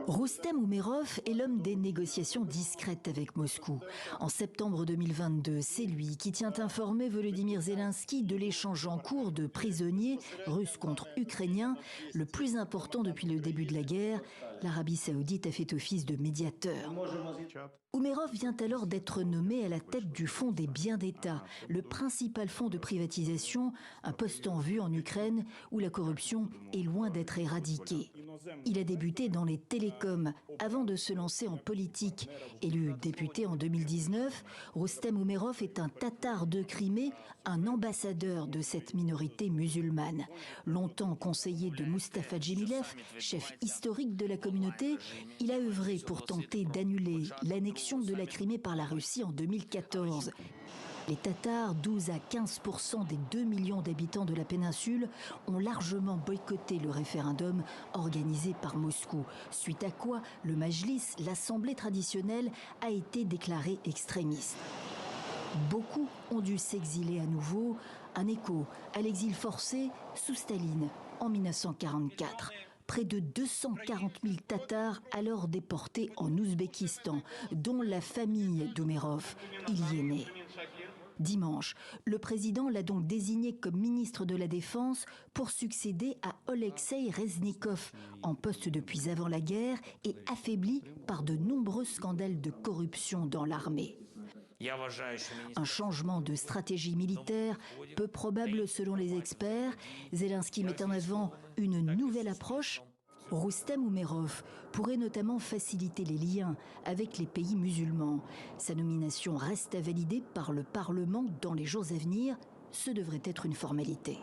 Roustem Oumerov est l'homme des négociations discrètes avec Moscou. En septembre 2022, c'est lui qui tient informé Volodymyr Zelensky de l'échange en cours de prisonniers russes contre ukrainiens, le plus important depuis le début de la guerre. L'Arabie saoudite a fait office de médiateur. Oumerov vient alors d'être nommé à la tête du Fonds des biens d'État, le principal fonds de privatisation, un poste en vue en Ukraine où la corruption est loin d'être éradiquée. Il a débuté dans les télécoms avant de se lancer en politique. Élu député en 2019, Roustem Oumerov est un Tatar de Crimée, un ambassadeur de cette minorité musulmane. Longtemps conseiller de Mustafa Djemilev, chef historique de la communauté, il a œuvré pour tenter d'annuler l'annexion de la Crimée par la Russie en 2014. Les Tatars, 12 à 15% des 2 millions d'habitants de la péninsule, ont largement boycotté le référendum organisé par Moscou, suite à quoi le Majlis, l'assemblée traditionnelle, a été déclaré extrémiste. Beaucoup ont dû s'exiler à nouveau, un écho à l'exil forcé sous Staline en 1944. Près de 240 000 Tatars alors déportés en Ouzbékistan, dont la famille d'Oumerov. Il y est né. Dimanche, le président l'a donc désigné comme ministre de la Défense pour succéder à Oleksiy Reznikov, en poste depuis avant la guerre et affaibli par de nombreux scandales de corruption dans l'armée. Un changement de stratégie militaire, peu probable selon les experts. Zelensky met en avant une nouvelle approche. Roustem Oumerov pourrait notamment faciliter les liens avec les pays musulmans. Sa nomination reste à valider par le Parlement dans les jours à venir. Ce devrait être une formalité.